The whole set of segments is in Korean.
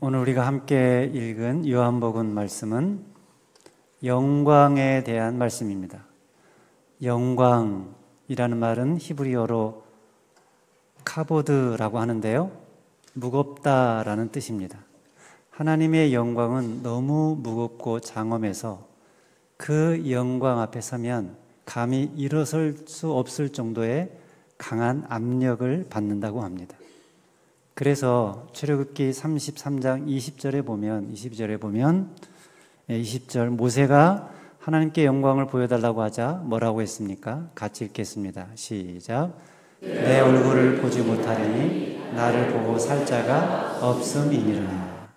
오늘 우리가 함께 읽은 요한복음 말씀은 영광에 대한 말씀입니다. 영광이라는 말은 히브리어로 카보드라고 하는데요, 무겁다라는 뜻입니다. 하나님의 영광은 너무 무겁고 장엄해서 그 영광 앞에 서면 감히 일어설 수 없을 정도의 강한 압력을 받는다고 합니다. 그래서 출애굽기 33장 20절에 보면 20절 모세가 하나님께 영광을 보여달라고 하자 뭐라고 했습니까? 같이 읽겠습니다. 시작. 내 얼굴을 보지 못하려니 나를 보고 살 자가 없음이니라.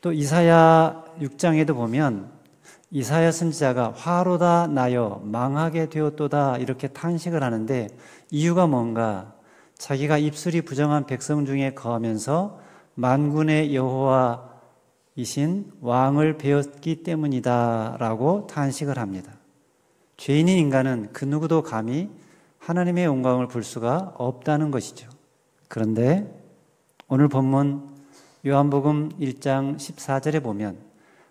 또 이사야 6장에도 보면 이사야 선지자가 화로다 나여 망하게 되었도다 이렇게 탄식을 하는데 이유가 뭔가? 자기가 입술이 부정한 백성 중에 거하면서 만군의 여호와이신 왕을 배웠기 때문이다 라고 탄식을 합니다. 죄인인 인간은 그 누구도 감히 하나님의 영광을 볼 수가 없다는 것이죠. 그런데 오늘 본문 요한복음 1장 14절에 보면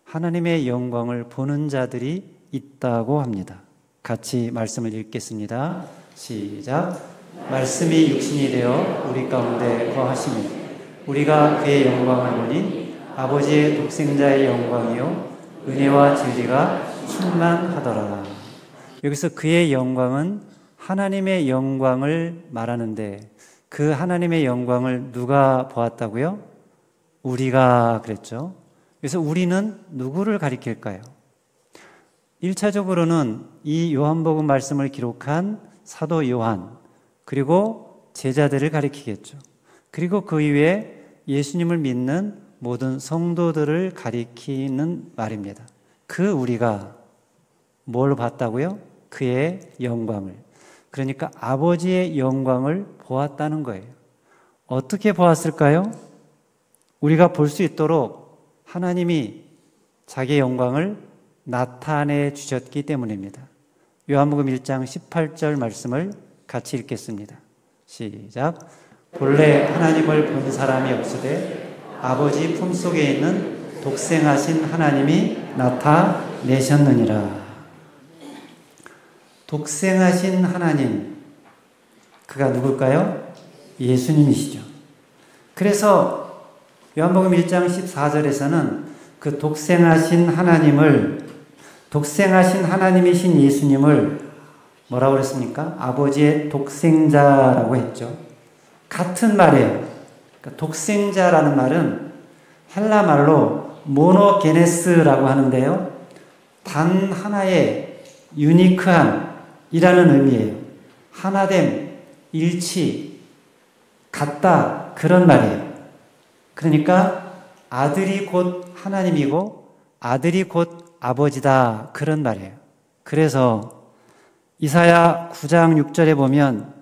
하나님의 영광을 보는 자들이 있다고 합니다. 같이 말씀을 읽겠습니다. 시작. 말씀이 육신이 되어 우리 가운데 거하시니 우리가 그의 영광을 보니 아버지의 독생자의 영광이요 은혜와 진리가 충만하더라. 여기서 그의 영광은 하나님의 영광을 말하는데 그 하나님의 영광을 누가 보았다고요? 우리가 그랬죠. 그래서 우리는 누구를 가리킬까요? 1차적으로는 이 요한복음 말씀을 기록한 사도 요한 그리고 제자들을 가리키겠죠. 그리고 그 이후에 예수님을 믿는 모든 성도들을 가리키는 말입니다. 그 우리가 뭘 봤다고요? 그의 영광을. 그러니까 아버지의 영광을 보았다는 거예요. 어떻게 보았을까요? 우리가 볼 수 있도록 하나님이 자기의 영광을 나타내 주셨기 때문입니다. 요한복음 1장 18절 말씀을 같이 읽겠습니다. 시작. 본래 하나님을 본 사람이 없으되 아버지 품속에 있는 독생하신 하나님이 나타내셨느니라. 독생하신 하나님, 그가 누굴까요? 예수님이시죠. 그래서 요한복음 1장 14절에서는 그 독생하신 하나님이신 예수님을 뭐라고 그랬습니까? 아버지의 독생자라고 했죠. 같은 말이에요. 그러니까 독생자라는 말은 헬라 말로 모노게네스라고 하는데요, 단 하나의 유니크함이라는 의미예요. 하나됨, 일치, 같다 그런 말이에요. 그러니까 아들이 곧 하나님이고 아들이 곧 아버지다 그런 말이에요. 그래서 이사야 9장 6절에 보면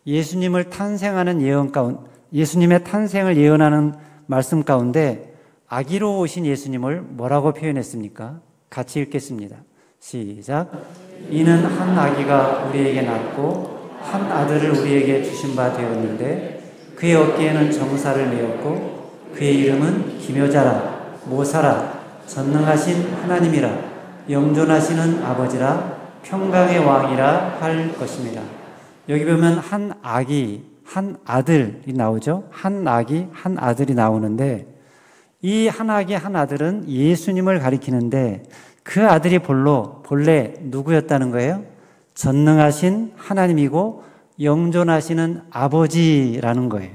예수님의 탄생을 예언하는 말씀 가운데 아기로 오신 예수님을 뭐라고 표현했습니까? 같이 읽겠습니다. 시작. 이는 한 아기가 우리에게 낳고 한 아들을 우리에게 주신 바 되었는데 그의 어깨에는 정사를 메었고 그의 이름은 기묘자라 모사라 전능하신 하나님이라 영존하시는 아버지라 평강의 왕이라 할 것입니다. 여기 보면 한 아기, 한 아들이 나오죠. 한 아기, 한 아들이 나오는데 이 한 아기, 한 아들은 예수님을 가리키는데 그 아들이 본래 누구였다는 거예요? 전능하신 하나님이고 영존하시는 아버지라는 거예요.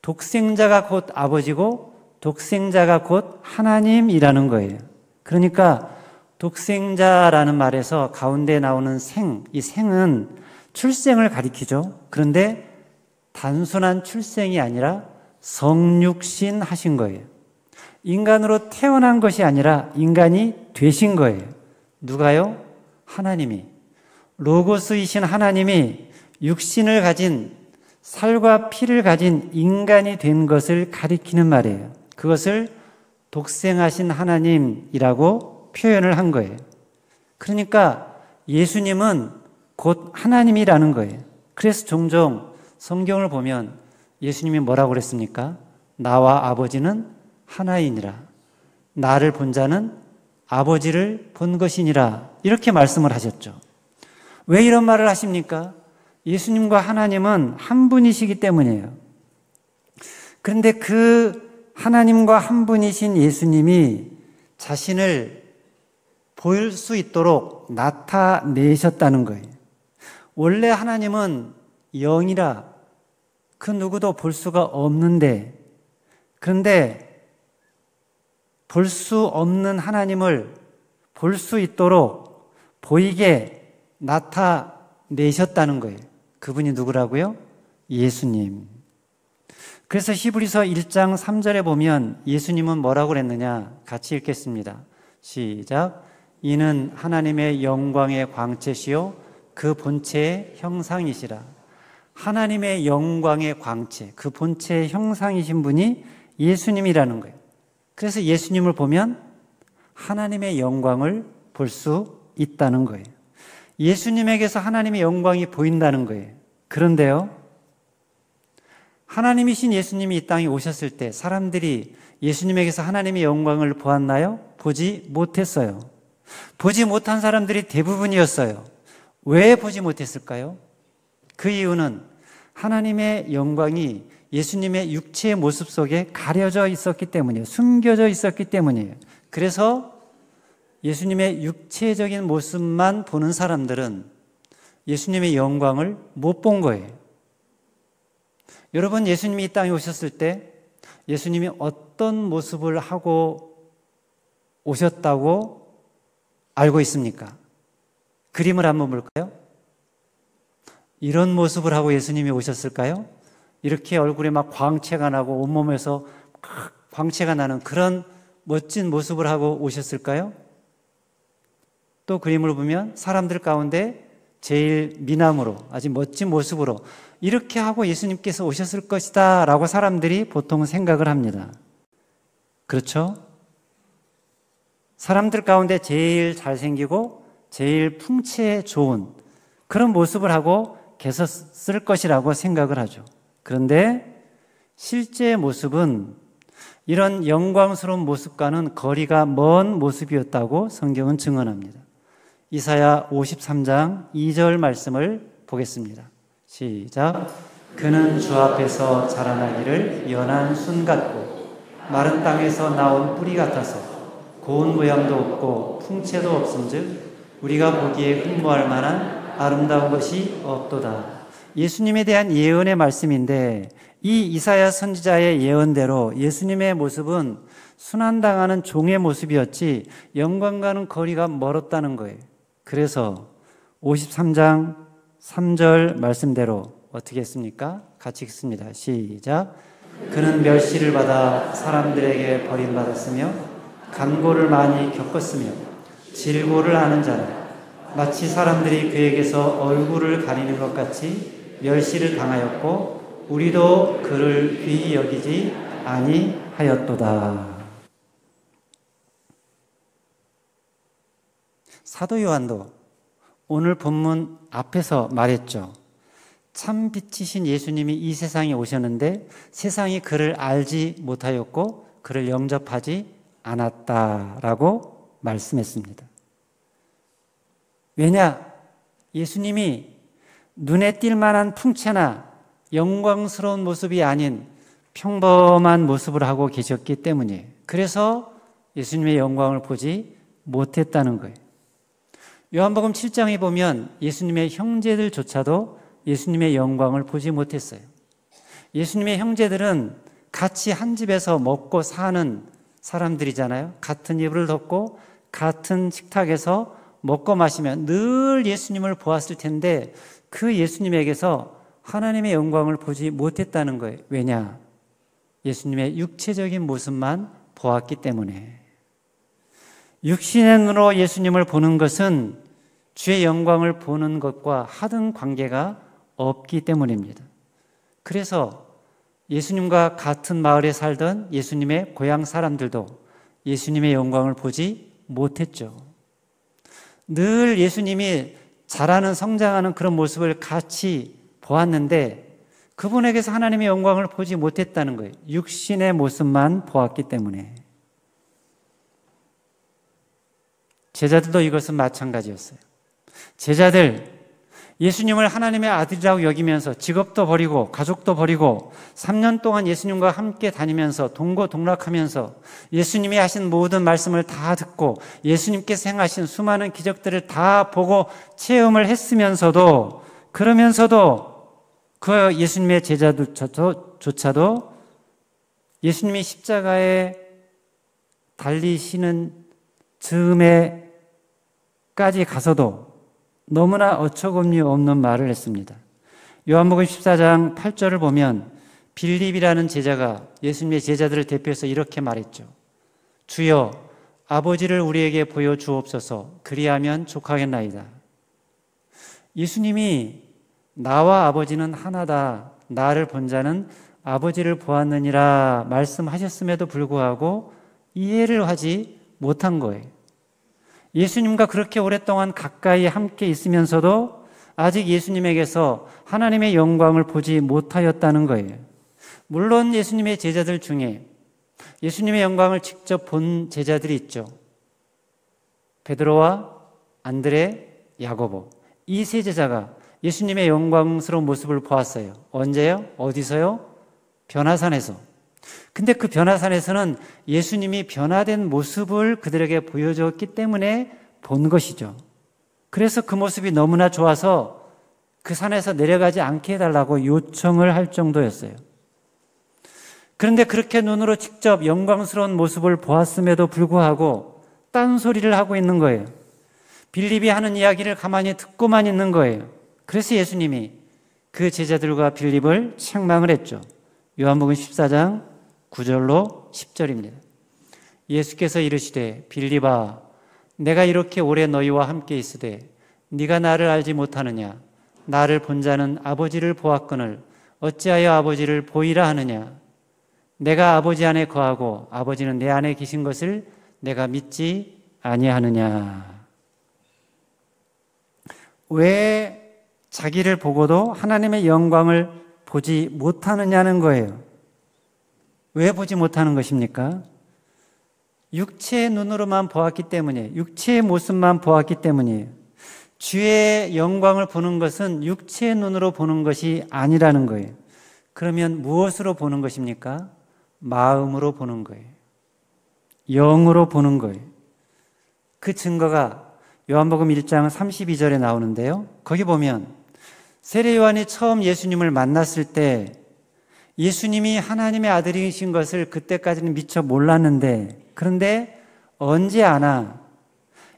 독생자가 곧 아버지고 독생자가 곧 하나님이라는 거예요. 그러니까 독생자라는 말에서 가운데 나오는 이 생은 출생을 가리키죠. 그런데 단순한 출생이 아니라 성육신 하신 거예요. 인간으로 태어난 것이 아니라 인간이 되신 거예요. 누가요? 하나님이. 로고스이신 하나님이 육신을 가진 살과 피를 가진 인간이 된 것을 가리키는 말이에요. 그것을 독생하신 하나님이라고 표현을 한 거예요. 그러니까 예수님은 곧 하나님이라는 거예요. 그래서 종종 성경을 보면 예수님이 뭐라고 그랬습니까? 나와 아버지는 하나이니라. 나를 본 자는 아버지를 본 것이니라. 이렇게 말씀을 하셨죠. 왜 이런 말을 하십니까? 예수님과 하나님은 한 분이시기 때문이에요. 그런데 그 하나님과 한 분이신 예수님이 자신을 보일 수 있도록 나타내셨다는 거예요. 원래 하나님은 영이라 그 누구도 볼 수가 없는데, 그런데 볼 수 없는 하나님을 볼 수 있도록 보이게 나타내셨다는 거예요. 그분이 누구라고요? 예수님. 그래서 히브리서 1장 3절에 보면 예수님은 뭐라고 그랬느냐? 같이 읽겠습니다. 시작. 이는 하나님의 영광의 광채시요 그 본체의 형상이시라. 하나님의 영광의 광채, 그 본체의 형상이신 분이 예수님이라는 거예요. 그래서 예수님을 보면 하나님의 영광을 볼 수 있다는 거예요. 예수님에게서 하나님의 영광이 보인다는 거예요. 그런데요, 하나님이신 예수님이 이 땅에 오셨을 때 사람들이 예수님에게서 하나님의 영광을 보았나요? 보지 못했어요. 보지 못한 사람들이 대부분이었어요. 왜 보지 못했을까요? 그 이유는 하나님의 영광이 예수님의 육체의 모습 속에 가려져 있었기 때문이에요. 숨겨져 있었기 때문이에요. 그래서 예수님의 육체적인 모습만 보는 사람들은 예수님의 영광을 못 본 거예요. 여러분, 예수님이 이 땅에 오셨을 때 예수님이 어떤 모습을 하고 오셨다고 알고 있습니까? 그림을 한번 볼까요? 이런 모습을 하고 예수님이 오셨을까요? 이렇게 얼굴에 막 광채가 나고 온몸에서 광채가 나는 그런 멋진 모습을 하고 오셨을까요? 또 그림을 보면 사람들 가운데 제일 미남으로 아주 멋진 모습으로 이렇게 하고 예수님께서 오셨을 것이다 라고 사람들이 보통 생각을 합니다. 그렇죠? 사람들 가운데 제일 잘생기고 제일 풍채 좋은 그런 모습을 하고 계셨을 것이라고 생각을 하죠. 그런데 실제 모습은 이런 영광스러운 모습과는 거리가 먼 모습이었다고 성경은 증언합니다. 이사야 53장 2절 말씀을 보겠습니다. 시작. 그는 주 앞에서 자라나기를 연한 순 같고 마른 땅에서 나온 뿌리 같아서 고운 모양도 없고 풍채도 없은즉 우리가 보기에 흠모할 만한 아름다운 것이 없도다. 예수님에 대한 예언의 말씀인데 이 이사야 선지자의 예언대로 예수님의 모습은 순환당하는 종의 모습이었지 영광과는 거리가 멀었다는 거예요. 그래서 53장 3절 말씀대로 어떻게 했습니까? 같이 읽습니다. 시작. 그는 멸시를 받아 사람들에게 버림받았으며 간고를 많이 겪었으며 질고를 하는 자는 마치 사람들이 그에게서 얼굴을 가리는 것 같이 멸시를 당하였고 우리도 그를 귀히 여기지 아니하였도다. 사도 요한도 오늘 본문 앞에서 말했죠. 참 빛이신 예수님이 이 세상에 오셨는데 세상이 그를 알지 못하였고 그를 영접하지 않았다라고 말씀했습니다. 왜냐? 예수님이 눈에 띌 만한 풍채나 영광스러운 모습이 아닌 평범한 모습을 하고 계셨기 때문이에요. 그래서 예수님의 영광을 보지 못했다는 거예요. 요한복음 7장에 보면 예수님의 형제들조차도 예수님의 영광을 보지 못했어요. 예수님의 형제들은 같이 한 집에서 먹고 사는 사람들이잖아요. 같은 이불을 덮고 같은 식탁에서 먹고 마시며 늘 예수님을 보았을 텐데 그 예수님에게서 하나님의 영광을 보지 못했다는 거예요. 왜냐? 예수님의 육체적인 모습만 보았기 때문에. 육신의 눈으로 예수님을 보는 것은 주의 영광을 보는 것과 하등 관계가 없기 때문입니다. 그래서 예수님과 같은 마을에 살던 예수님의 고향 사람들도 예수님의 영광을 보지 못했죠. 늘 예수님이 자라는 성장하는 그런 모습을 같이 보았는데 그분에게서 하나님의 영광을 보지 못했다는 거예요. 육신의 모습만 보았기 때문에. 제자들도 이것은 마찬가지였어요. 제자들, 예수님을 하나님의 아들이라고 여기면서 직업도 버리고 가족도 버리고 3년 동안 예수님과 함께 다니면서 동고동락하면서 예수님이 하신 모든 말씀을 다 듣고 예수님께서 행하신 수많은 기적들을 다 보고 체험을 했으면서도, 그러면서도 그 예수님의 제자들조차도 예수님이 십자가에 달리시는 즈음에까지 가서도 너무나 어처구니 없는 말을 했습니다. 요한복음 14장 8절을 보면 빌립이라는 제자가 예수님의 제자들을 대표해서 이렇게 말했죠. 주여, 아버지를 우리에게 보여주옵소서. 그리하면 족하겠나이다. 예수님이 나와 아버지는 하나다, 나를 본 자는 아버지를 보았느니라 말씀하셨음에도 불구하고 이해를 하지 못한 거예요. 예수님과 그렇게 오랫동안 가까이 함께 있으면서도 아직 예수님에게서 하나님의 영광을 보지 못하였다는 거예요. 물론 예수님의 제자들 중에 예수님의 영광을 직접 본 제자들이 있죠. 베드로와 안드레, 야고보, 이 세 제자가 예수님의 영광스러운 모습을 보았어요. 언제요? 어디서요? 변화산에서. 근데 그 변화산에서는 예수님이 변화된 모습을 그들에게 보여줬기 때문에 본 것이죠. 그래서 그 모습이 너무나 좋아서 그 산에서 내려가지 않게 해달라고 요청을 할 정도였어요. 그런데 그렇게 눈으로 직접 영광스러운 모습을 보았음에도 불구하고 딴소리를 하고 있는 거예요. 빌립이 하는 이야기를 가만히 듣고만 있는 거예요. 그래서 예수님이 그 제자들과 빌립을 책망을 했죠. 요한복음 14장 9절로 10절입니다. 예수께서 이르시되 빌립아, 내가 이렇게 오래 너희와 함께 있으되 네가 나를 알지 못하느냐? 나를 본 자는 아버지를 보았거늘 어찌하여 아버지를 보이라 하느냐? 내가 아버지 안에 거하고 아버지는 내 안에 계신 것을 내가 믿지 아니하느냐? 왜 자기를 보고도 하나님의 영광을 보지 못하느냐는 거예요. 왜 보지 못하는 것입니까? 육체의 눈으로만 보았기 때문이에요. 육체의 모습만 보았기 때문이에요. 주의 영광을 보는 것은 육체의 눈으로 보는 것이 아니라는 거예요. 그러면 무엇으로 보는 것입니까? 마음으로 보는 거예요. 영으로 보는 거예요. 그 증거가 요한복음 1장 32절에 나오는데요. 거기 보면 세례 요한이 처음 예수님을 만났을 때 예수님이 하나님의 아들이신 것을 그때까지는 미처 몰랐는데, 그런데 언제 아나?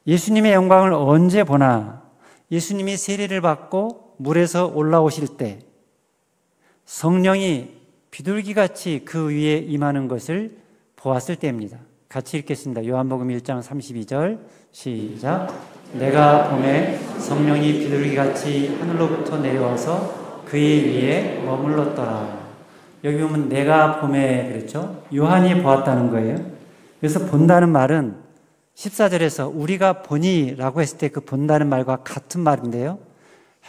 예수님의 영광을 언제 보나? 예수님이 세례를 받고 물에서 올라오실 때 성령이 비둘기같이 그 위에 임하는 것을 보았을 때입니다. 같이 읽겠습니다. 요한복음 1장 32절 시작. 내가 봄에 성령이 비둘기같이 하늘로부터 내려와서 그의 위에 머물렀더라. 여기 보면 내가 봄에 그랬죠. 요한이 보았다는 거예요. 그래서 본다는 말은 14절에서 우리가 보니라고 했을 때 그 본다는 말과 같은 말인데요.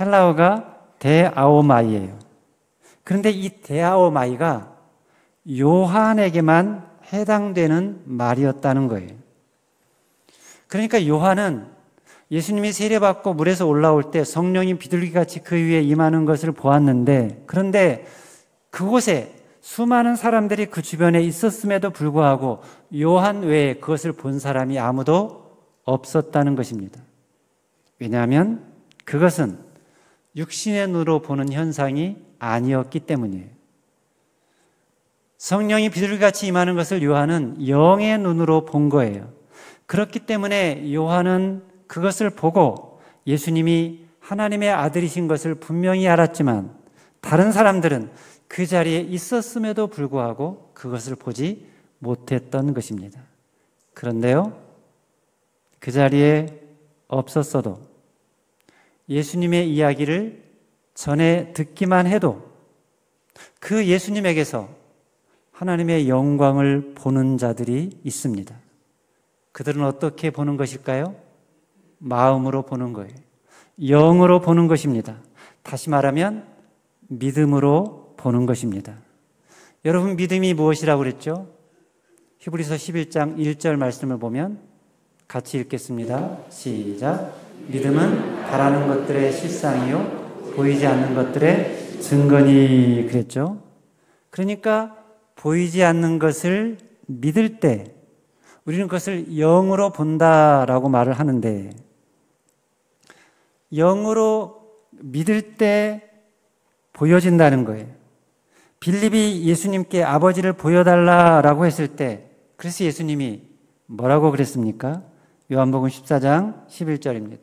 헬라어가 데아오마이예요. 그런데 이 데아오마이가 요한에게만 해당되는 말이었다는 거예요. 그러니까 요한은 예수님이 세례받고 물에서 올라올 때 성령이 비둘기같이 그 위에 임하는 것을 보았는데, 그런데 그곳에 수많은 사람들이 그 주변에 있었음에도 불구하고 요한 외에 그것을 본 사람이 아무도 없었다는 것입니다. 왜냐하면 그것은 육신의 눈으로 보는 현상이 아니었기 때문이에요. 성령이 비둘기같이 임하는 것을 요한은 영의 눈으로 본 거예요. 그렇기 때문에 요한은 그것을 보고 예수님이 하나님의 아들이신 것을 분명히 알았지만 다른 사람들은 그 자리에 있었음에도 불구하고 그것을 보지 못했던 것입니다. 그런데요, 그 자리에 없었어도 예수님의 이야기를 전에 듣기만 해도 그 예수님에게서 하나님의 영광을 보는 자들이 있습니다. 그들은 어떻게 보는 것일까요? 마음으로 보는 거예요. 영으로 보는 것입니다. 다시 말하면 믿음으로 보는 것입니다. 여러분, 믿음이 무엇이라고 그랬죠? 히브리서 11장 1절 말씀을 보면 같이 읽겠습니다. 시작. 믿음은 바라는 것들의 실상이요 보이지 않는 것들의 증거니 그랬죠. 그러니까 보이지 않는 것을 믿을 때 우리는 그것을 영으로 본다라고 말을 하는데, 영으로 믿을 때 보여진다는 거예요. 빌립이 예수님께 아버지를 보여달라라고 했을 때, 그래서 예수님이 뭐라고 그랬습니까? 요한복음 14장 11절입니다.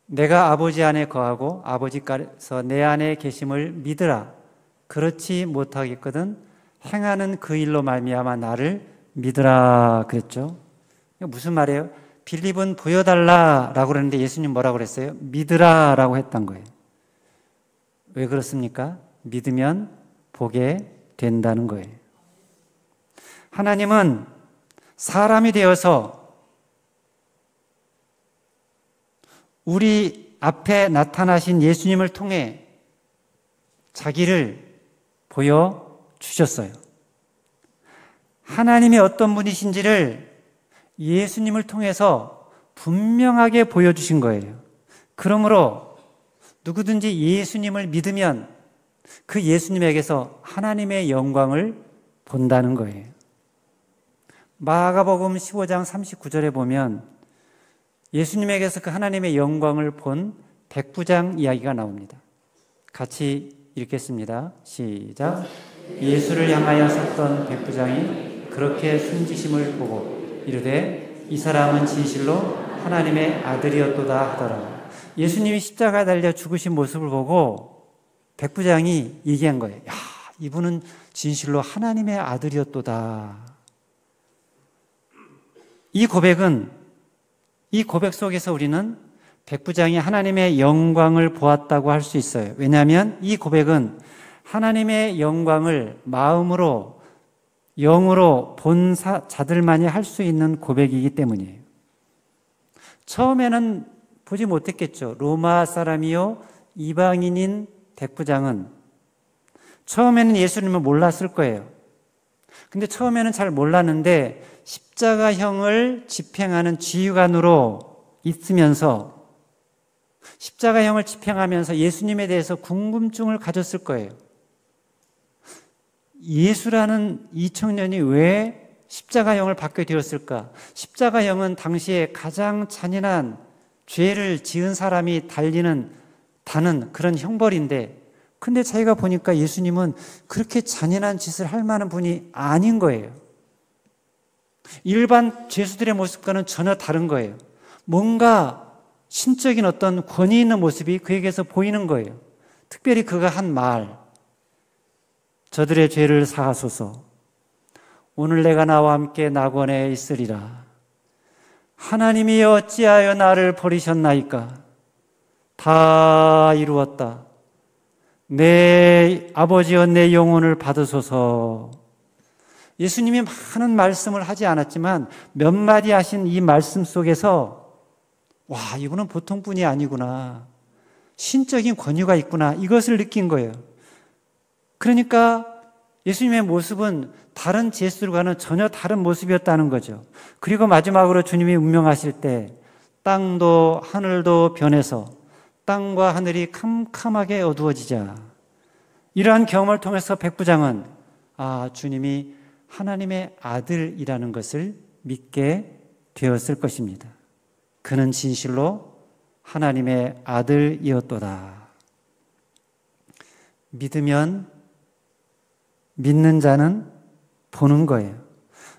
내가 아버지 안에 거하고 아버지께서 내 안에 계심을 믿으라. 그렇지 못하겠거든 행하는 그 일로 말미암아 나를 믿으라 그랬죠. 무슨 말이에요? 빌립은 보여달라라고 그랬는데 예수님 뭐라고 그랬어요? 믿으라라고 했던 거예요. 왜 그렇습니까? 믿으면 보게 된다는 거예요. 하나님은 사람이 되어서 우리 앞에 나타나신 예수님을 통해 자기를 보여주셨어요. 하나님이 어떤 분이신지를 예수님을 통해서 분명하게 보여주신 거예요. 그러므로 누구든지 예수님을 믿으면 그 예수님에게서 하나님의 영광을 본다는 거예요. 마가복음 15장 39절에 보면 예수님에게서 그 하나님의 영광을 본 백부장 이야기가 나옵니다. 같이 읽겠습니다. 시작. 예수를 향하여 섰던 백부장이 그렇게 숨지심을 보고 이르되 이 사람은 진실로 하나님의 아들이었도다 하더라. 예수님이 십자가에 달려 죽으신 모습을 보고 백부장이 얘기한 거예요. 야, 이분은 진실로 하나님의 아들이었도다. 이 고백 속에서 우리는 백부장이 하나님의 영광을 보았다고 할 수 있어요. 왜냐하면 이 고백은 하나님의 영광을 마음으로 영으로 본 자들만이 할 수 있는 고백이기 때문이에요. 처음에는 보지 못했겠죠. 로마 사람이요 이방인인 백부장은 처음에는 예수님을 몰랐을 거예요. 근데 처음에는 잘 몰랐는데 십자가형을 집행하는 지휘관으로 있으면서 십자가형을 집행하면서 예수님에 대해서 궁금증을 가졌을 거예요. 예수라는 이 청년이 왜 십자가형을 받게 되었을까? 십자가형은 당시에 가장 잔인한 죄를 지은 사람이 다는 그런 형벌인데, 근데 자기가 보니까 예수님은 그렇게 잔인한 짓을 할 만한 분이 아닌 거예요. 일반 죄수들의 모습과는 전혀 다른 거예요. 뭔가 신적인 어떤 권위 있는 모습이 그에게서 보이는 거예요. 특별히 그가 한 말, 저들의 죄를 사하소서. 오늘 내가 나와 함께 낙원에 있으리라. 하나님이 어찌하여 나를 버리셨나이까? 다 이루었다. 내 아버지여 내 영혼을 받으소서. 예수님이 많은 말씀을 하지 않았지만 몇 마디 하신 이 말씀 속에서 와, 이분은 보통 분이 아니구나. 신적인 권위가 있구나. 이것을 느낀 거예요. 그러니까 예수님의 모습은 다른 제수들과는 전혀 다른 모습이었다는 거죠. 그리고 마지막으로 주님이 운명하실 때 땅도 하늘도 변해서 땅과 하늘이 캄캄하게 어두워지자, 이러한 경험을 통해서 백부장은 주님이 하나님의 아들이라는 것을 믿게 되었을 것입니다. 그는 진실로 하나님의 아들이었도다. 믿으면 믿는 자는 보는 거예요.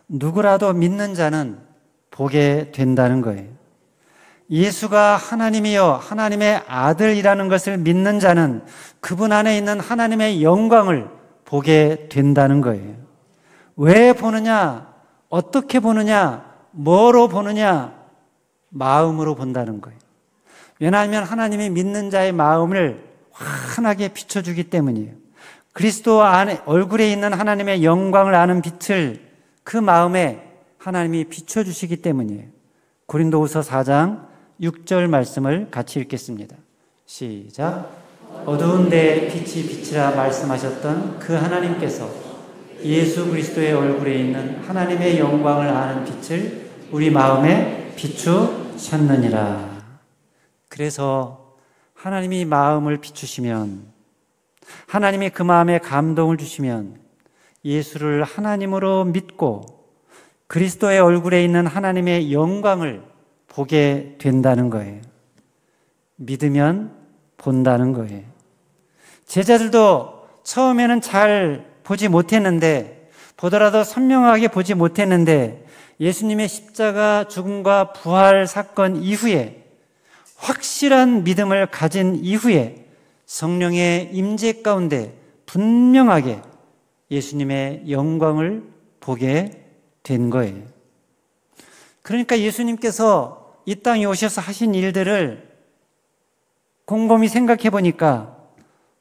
누구라도 믿는 자는 보게 된다는 거예요. 예수가 하나님이요 하나님의 아들이라는 것을 믿는 자는 그분 안에 있는 하나님의 영광을 보게 된다는 거예요. 왜 보느냐? 어떻게 보느냐? 뭐로 보느냐? 마음으로 본다는 거예요. 왜냐하면 하나님이 믿는 자의 마음을 환하게 비춰주기 때문이에요. 그리스도 안에 얼굴에 있는 하나님의 영광을 아는 빛을 그 마음에 하나님이 비춰주시기 때문이에요. 고린도후서 4장 6절 말씀을 같이 읽겠습니다. 시작. 어두운 데 빛이 빛이라 말씀하셨던 그 하나님께서 예수 그리스도의 얼굴에 있는 하나님의 영광을 아는 빛을 우리 마음에 비추셨느니라. 그래서 하나님이 마음을 비추시면, 하나님이 그 마음에 감동을 주시면 예수를 하나님으로 믿고 그리스도의 얼굴에 있는 하나님의 영광을 보게 된다는 거예요. 믿으면 본다는 거예요. 제자들도 처음에는 잘 보지 못했는데, 보더라도 선명하게 보지 못했는데, 예수님의 십자가 죽음과 부활 사건 이후에, 확실한 믿음을 가진 이후에 성령의 임재 가운데 분명하게 예수님의 영광을 보게 된 거예요. 그러니까 예수님께서 이 땅에 오셔서 하신 일들을 곰곰이 생각해 보니까,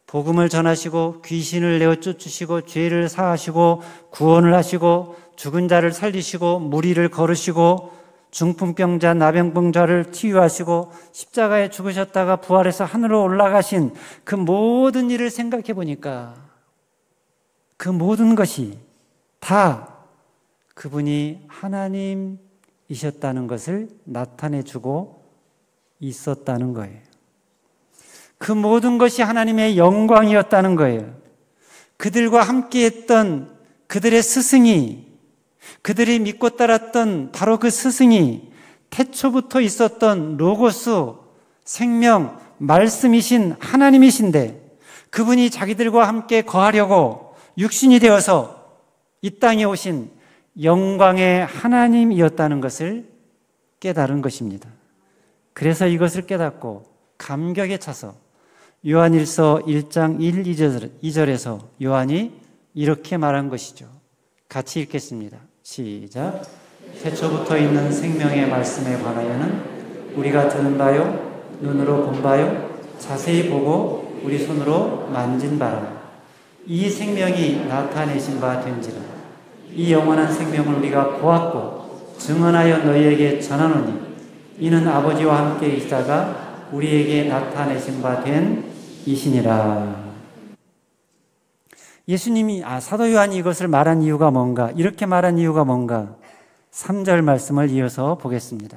복음을 전하시고 귀신을 내어 쫓으시고 죄를 사하시고 구원을 하시고 죽은 자를 살리시고 무리를 거르시고 중풍병자 나병병자를 치유하시고 십자가에 죽으셨다가 부활해서 하늘로 올라가신 그 모든 일을 생각해 보니까 그 모든 것이 다 그분이 하나님이셨다는 것을 나타내 주고 있었다는 거예요. 그 모든 것이 하나님의 영광이었다는 거예요. 그들과 함께 했던 그들의 스승이, 그들이 믿고 따랐던 바로 그 스승이 태초부터 있었던 로고스, 생명, 말씀이신 하나님이신데, 그분이 자기들과 함께 거하려고 육신이 되어서 이 땅에 오신 영광의 하나님이었다는 것을 깨달은 것입니다. 그래서 이것을 깨닫고 감격에 차서 요한일서 1장 1, 2절에서 요한이 이렇게 말한 것이죠. 같이 읽겠습니다. 시작. 태초부터 있는 생명의 말씀에 관하여는 우리가 들은 바요, 눈으로 본 바요, 자세히 보고 우리 손으로 만진 바라. 이 생명이 나타내신 바 된지라. 이 영원한 생명을 우리가 보았고 증언하여 너희에게 전하노니 이는 아버지와 함께 있다가 우리에게 나타내신 바 된 이시니라. 예수님이, 사도 요한이 이것을 말한 이유가 뭔가, 이렇게 말한 이유가 뭔가, 3절 말씀을 이어서 보겠습니다.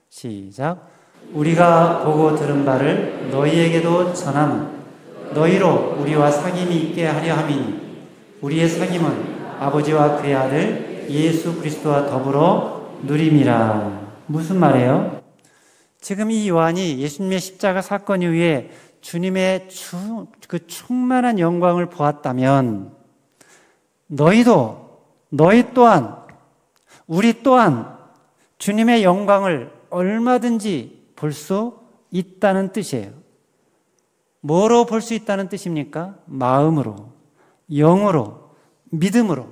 시작. 우리가 보고 들은 바를 너희에게도 전함은 너희로 우리와 사귐이 있게 하려 함이니 우리의 사귐은 아버지와 그의 아들 예수 그리스도와 더불어 누림이라. 무슨 말이에요? 지금 이 요한이 예수님의 십자가 사건 이후에 주님의 그 충만한 영광을 보았다면, 너희 또한, 우리 또한 주님의 영광을 얼마든지 볼 수 있다는 뜻이에요. 뭐로 볼 수 있다는 뜻입니까? 마음으로, 영으로, 믿음으로.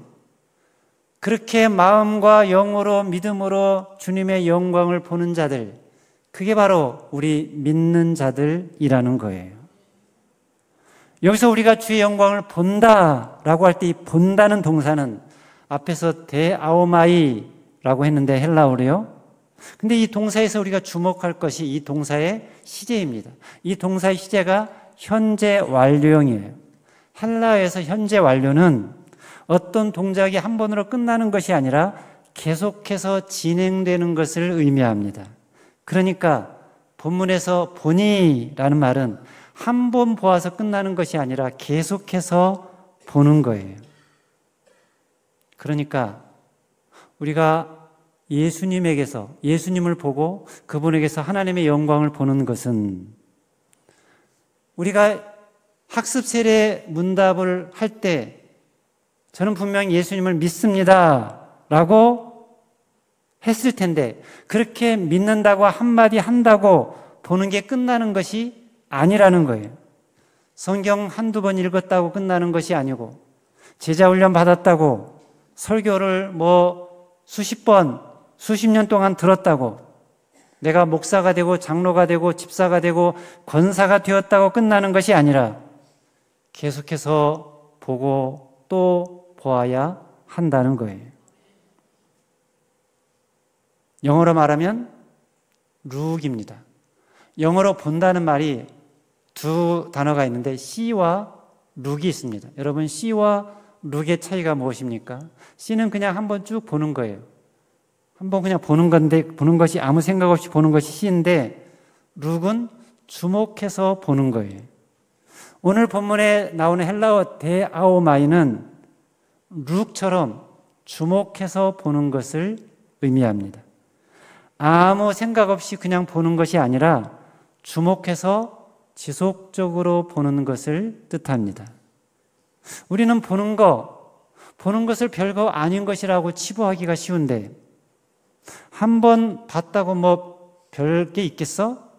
그렇게 마음과 영으로, 믿음으로 주님의 영광을 보는 자들, 그게 바로 우리 믿는 자들이라는 거예요. 여기서 우리가 주의 영광을 본다라고 할 때 이 본다는 동사는 앞에서 데아오마이라고 했는데 헬라어로요. 근데 이 동사에서 우리가 주목할 것이 이 동사의 시제입니다. 이 동사의 시제가 현재 완료형이에요. 헬라어에서 현재 완료는 어떤 동작이 한 번으로 끝나는 것이 아니라 계속해서 진행되는 것을 의미합니다. 그러니까 본문에서 보니라는 말은 한 번 보아서 끝나는 것이 아니라 계속해서 보는 거예요. 그러니까 우리가 예수님을 보고 그분에게서 하나님의 영광을 보는 것은, 우리가 학습 세례 문답을 할 때 저는 분명히 예수님을 믿습니다 라고 했을 텐데, 그렇게 믿는다고 한마디 한다고 보는 게 끝나는 것이 아니라는 거예요. 성경 한두 번 읽었다고 끝나는 것이 아니고, 제자훈련 받았다고 설교를 수십 번, 수십 년 동안 들었다고, 내가 목사가 되고 장로가 되고 집사가 되고 권사가 되었다고 끝나는 것이 아니라 계속해서 보고 또 보아야 한다는 거예요. 영어로 말하면 룩입니다. 영어로 본다는 말이 두 단어가 있는데 씨와 룩이 있습니다. 여러분, 씨와 룩의 차이가 무엇입니까? 씨는 그냥 한번 쭉 보는 거예요. 한번 그냥 보는 건데, 보는 것이 아무 생각 없이 보는 것이 씨인데, 룩은 주목해서 보는 거예요. 오늘 본문에 나오는 헬라어 데아오마이는 룩처럼 주목해서 보는 것을 의미합니다. 아무 생각 없이 그냥 보는 것이 아니라 주목해서 지속적으로 보는 것을 뜻합니다. 우리는 보는 것을 별거 아닌 것이라고 치부하기가 쉬운데, 한 번 봤다고 뭐 별게 있겠어?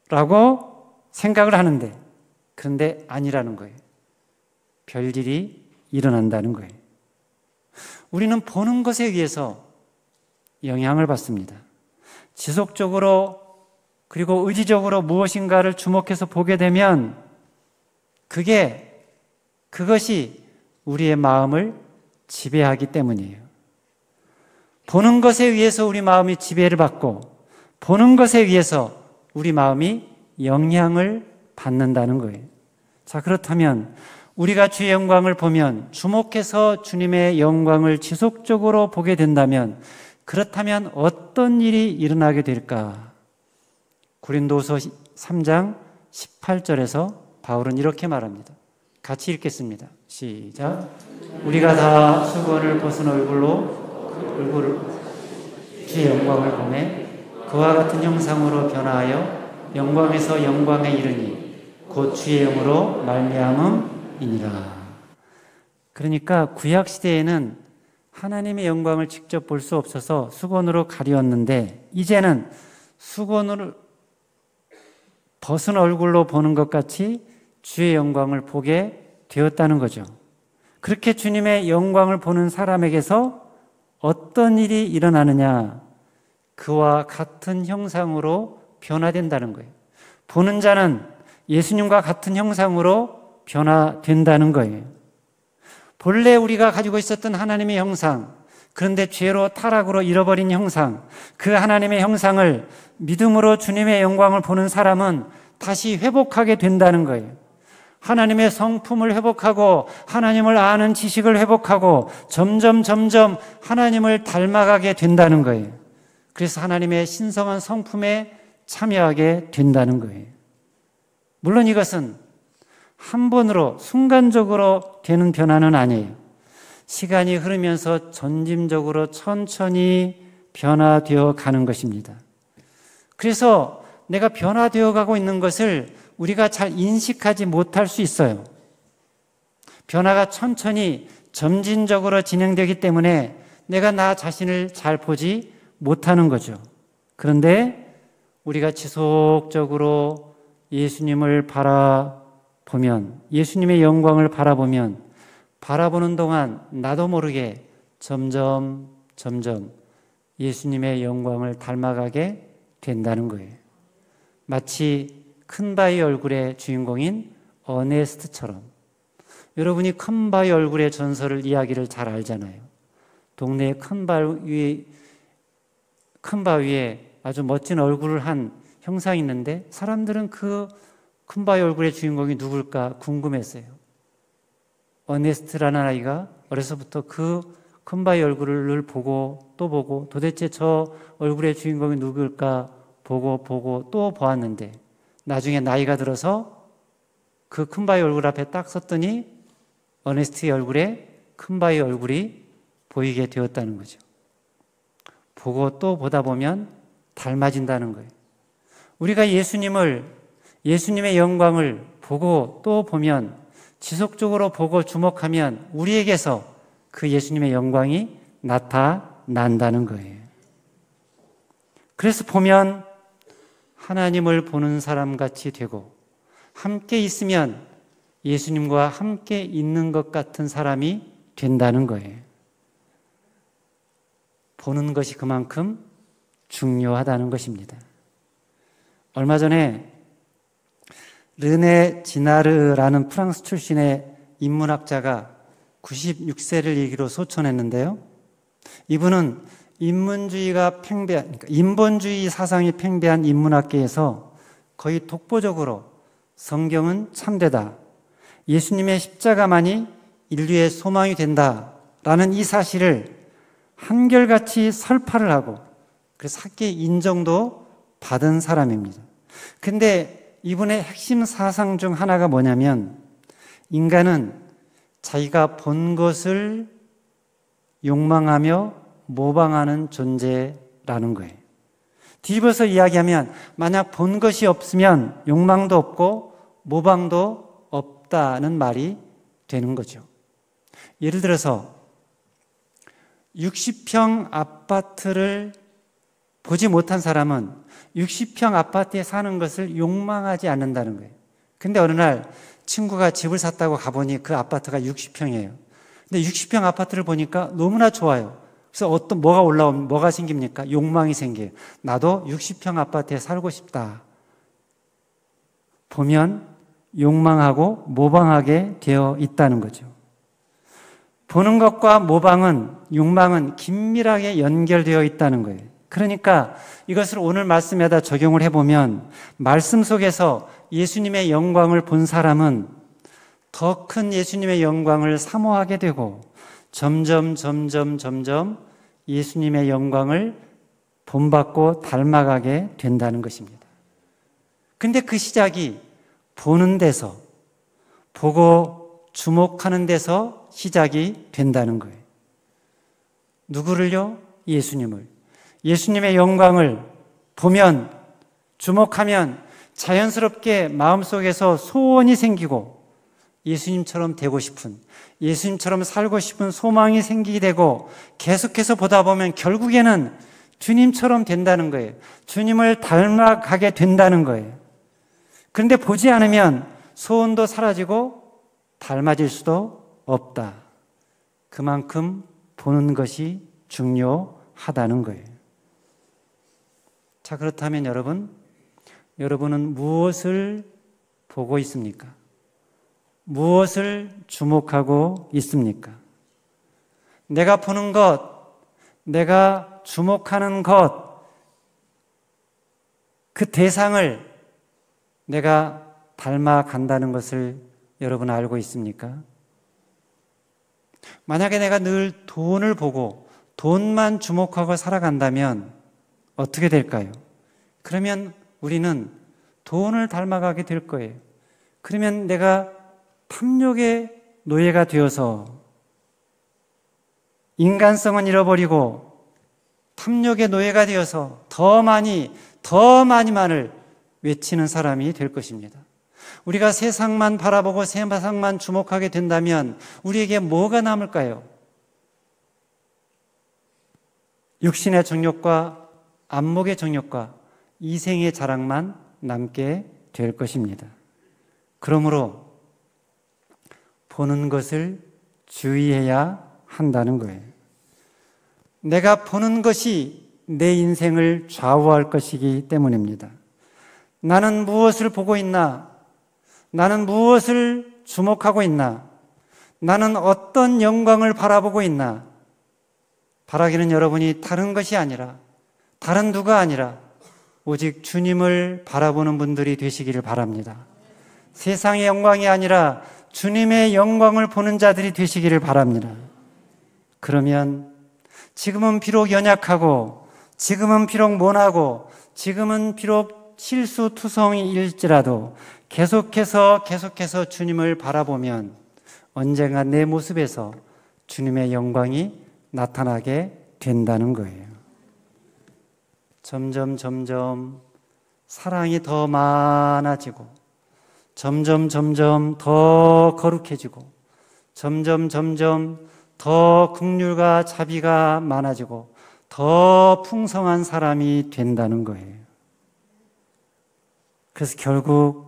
라고 생각을 하는데, 그런데 아니라는 거예요. 별일이 일어난다는 거예요. 우리는 보는 것에 의해서 영향을 받습니다. 지속적으로 그리고 의지적으로 무엇인가를 주목해서 보게 되면 그것이 우리의 마음을 지배하기 때문이에요. 보는 것에 의해서 우리 마음이 지배를 받고 보는 것에 의해서 우리 마음이 영향을 받는다는 거예요. 자, 그렇다면 우리가 주의 영광을 보면 주목해서 주님의 영광을 지속적으로 보게 된다면 그렇다면 어떤 일이 일어나게 될까? 고린도서 3장 18절에서 바울은 이렇게 말합니다. 같이 읽겠습니다. 시작. 우리가 다 수건을 벗은 얼굴을 주의 영광을 보매 그와 같은 형상으로 변화하여 영광에서 영광에 이르니 곧 주의 영으로 말미암음이니라. 그러니까 구약 시대에는 하나님의 영광을 직접 볼 수 없어서 수건으로 가리웠는데 이제는 수건을 벗은 얼굴로 보는 것 같이 주의 영광을 보게 되었다는 거죠. 그렇게 주님의 영광을 보는 사람에게서 어떤 일이 일어나느냐? 그와 같은 형상으로 변화된다는 거예요. 보는 자는 예수님과 같은 형상으로 변화된다는 거예요. 본래 우리가 가지고 있었던 하나님의 형상, 그런데 죄로 타락으로 잃어버린 형상, 그 하나님의 형상을 믿음으로 주님의 영광을 보는 사람은 다시 회복하게 된다는 거예요. 하나님의 성품을 회복하고 하나님을 아는 지식을 회복하고 점점 하나님을 닮아가게 된다는 거예요. 그래서 하나님의 신성한 성품에 참여하게 된다는 거예요. 물론 이것은 한 번으로 순간적으로 되는 변화는 아니에요. 시간이 흐르면서 점진적으로 천천히 변화되어 가는 것입니다. 그래서 내가 변화되어 가고 있는 것을 우리가 잘 인식하지 못할 수 있어요. 변화가 천천히 점진적으로 진행되기 때문에 내가 나 자신을 잘 보지 못하는 거죠. 그런데 우리가 지속적으로 예수님을 바라보면, 예수님의 영광을 바라보는 동안 나도 모르게 점점 예수님의 영광을 닮아가게 된다는 거예요. 마치 큰 바위 얼굴의 주인공인 어네스트처럼. 여러분이 큰 바위 얼굴의 전설을 이야기를 잘 알잖아요. 동네에 큰 바위에 아주 멋진 얼굴을 한 형상이 있는데 사람들은 그 큰 바위 얼굴의 주인공이 누굴까 궁금했어요. 어네스트라는 아이가 어려서부터 그 큰 바위 얼굴을 보고 또 보고 도대체 저 얼굴의 주인공이 누굴까 보고 또 보았는데 나중에 나이가 들어서 그 큰 바위 얼굴 앞에 딱 섰더니 어네스트의 얼굴에 큰 바위 얼굴이 보이게 되었다는 거죠. 보고 또 보다 보면 닮아진다는 거예요. 우리가 예수님의 영광을 보고 또 보면 지속적으로 보고 주목하면 우리에게서 그 예수님의 영광이 나타난다는 거예요. 그래서 보면 하나님을 보는 사람같이 되고 함께 있으면 예수님과 함께 있는 것 같은 사람이 된다는 거예요. 보는 것이 그만큼 중요하다는 것입니다. 얼마 전에 르네 지나르라는 프랑스 출신의 인문학자가 96세를 얘기로 소천했는데요. 이분은 인본주의 사상이 팽배한 인문학계에서 거의 독보적으로 성경은 참되다. 예수님의 십자가만이 인류의 소망이 된다라는 이 사실을 한결같이 설파를 하고 그래서 학계 인정도 받은 사람입니다. 근데 이분의 핵심 사상 중 하나가 뭐냐면 인간은 자기가 본 것을 욕망하며 모방하는 존재라는 거예요. 뒤집어서 이야기하면 만약 본 것이 없으면 욕망도 없고 모방도 없다는 말이 되는 거죠. 예를 들어서 60평 아파트를 보지 못한 사람은 60평 아파트에 사는 것을 욕망하지 않는다는 거예요. 근데 어느 날 친구가 집을 샀다고 가보니 그 아파트가 60평이에요. 근데 60평 아파트를 보니까 너무나 좋아요. 그래서 뭐가 생깁니까? 욕망이 생겨요. 나도 60평 아파트에 살고 싶다. 보면 욕망하고 모방하게 되어 있다는 거죠. 보는 것과 모방은, 욕망은 긴밀하게 연결되어 있다는 거예요. 그러니까 이것을 오늘 말씀에다 적용을 해보면 말씀 속에서 예수님의 영광을 본 사람은 더 큰 예수님의 영광을 사모하게 되고 점점 예수님의 영광을 본받고 닮아가게 된다는 것입니다. 근데 그 시작이 보는 데서, 보고 주목하는 데서 시작이 된다는 거예요. 누구를요? 예수님을. 예수님의 영광을 보면, 주목하면 자연스럽게 마음속에서 소원이 생기고 예수님처럼 되고 싶은, 예수님처럼 살고 싶은 소망이 생기게 되고 계속해서 보다 보면 결국에는 주님처럼 된다는 거예요. 주님을 닮아가게 된다는 거예요. 그런데 보지 않으면 소원도 사라지고 닮아질 수도 없다. 그만큼 보는 것이 중요하다는 거예요. 자, 그렇다면 여러분은 무엇을 보고 있습니까? 무엇을 주목하고 있습니까? 내가 보는 것, 내가 주목하는 것, 그 대상을 내가 닮아간다는 것을 여러분 알고 있습니까? 만약에 내가 늘 돈을 보고 돈만 주목하고 살아간다면 어떻게 될까요? 그러면 우리는 돈을 닮아가게 될 거예요. 그러면 내가 탐욕의 노예가 되어서 인간성은 잃어버리고 탐욕의 노예가 되어서 더 많이만을 외치는 사람이 될 것입니다. 우리가 세상만 바라보고 세상만 주목하게 된다면 우리에게 뭐가 남을까요? 육신의 정욕과 안목의 정욕과 이생의 자랑만 남게 될 것입니다. 그러므로 보는 것을 주의해야 한다는 거예요. 내가 보는 것이 내 인생을 좌우할 것이기 때문입니다. 나는 무엇을 보고 있나? 나는 무엇을 주목하고 있나? 나는 어떤 영광을 바라보고 있나? 바라기는 여러분이 다른 것이 아니라, 다른 누가 아니라 오직 주님을 바라보는 분들이 되시기를 바랍니다. 세상의 영광이 아니라 주님의 영광을 보는 자들이 되시기를 바랍니다. 그러면 지금은 비록 연약하고, 지금은 비록 모나고, 지금은 비록 실수투성이일지라도 계속해서 주님을 바라보면 언젠가 내 모습에서 주님의 영광이 나타나게 된다는 거예요. 점점 사랑이 더 많아지고, 점점 더 거룩해지고, 점점 더 긍휼과 자비가 많아지고 더 풍성한 사람이 된다는 거예요. 그래서 결국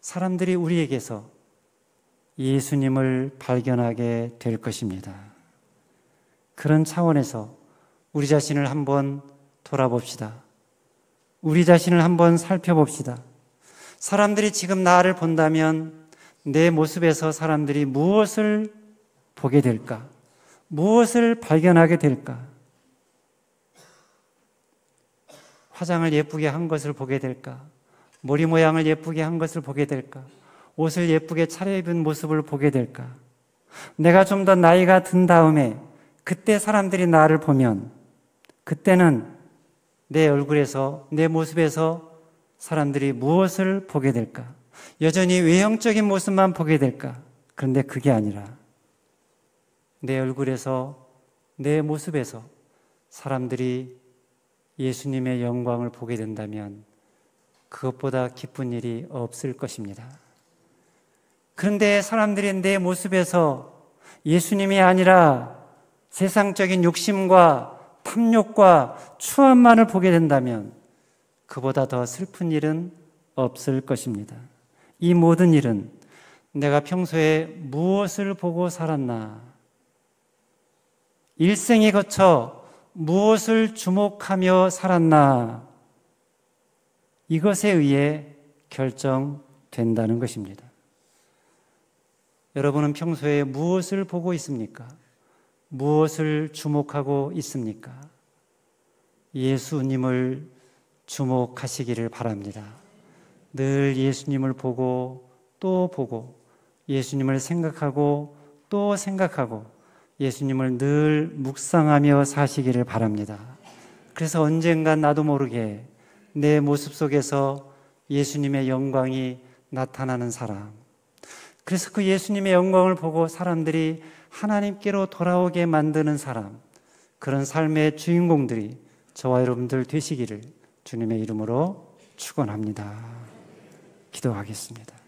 사람들이 우리에게서 예수님을 발견하게 될 것입니다. 그런 차원에서 우리 자신을 한번 돌아봅시다. 우리 자신을 한번 살펴봅시다. 사람들이 지금 나를 본다면 내 모습에서 사람들이 무엇을 보게 될까? 무엇을 발견하게 될까? 화장을 예쁘게 한 것을 보게 될까? 머리 모양을 예쁘게 한 것을 보게 될까? 옷을 예쁘게 차려입은 모습을 보게 될까? 내가 좀 더 나이가 든 다음에 그때 사람들이 나를 보면 그때는 내 얼굴에서, 내 모습에서 사람들이 무엇을 보게 될까? 여전히 외형적인 모습만 보게 될까? 그런데 그게 아니라 내 얼굴에서, 내 모습에서 사람들이 예수님의 영광을 보게 된다면 그것보다 기쁜 일이 없을 것입니다. 그런데 사람들이 내 모습에서 예수님이 아니라 세상적인 욕심과 탐욕과 추함만을 보게 된다면 그보다 더 슬픈 일은 없을 것입니다. 이 모든 일은 내가 평소에 무엇을 보고 살았나, 일생에 거쳐 무엇을 주목하며 살았나, 이것에 의해 결정된다는 것입니다. 여러분은 평소에 무엇을 보고 있습니까? 무엇을 주목하고 있습니까? 예수님을 주목하시기를 바랍니다. 늘 예수님을 보고 또 보고 예수님을 생각하고 또 생각하고 예수님을 늘 묵상하며 사시기를 바랍니다. 그래서 언젠간 나도 모르게 내 모습 속에서 예수님의 영광이 나타나는 사람, 그래서 그 예수님의 영광을 보고 사람들이 하나님께로 돌아오게 만드는 사람, 그런 삶의 주인공들이 저와 여러분들 되시기를 주님의 이름으로 축원합니다. 기도하겠습니다.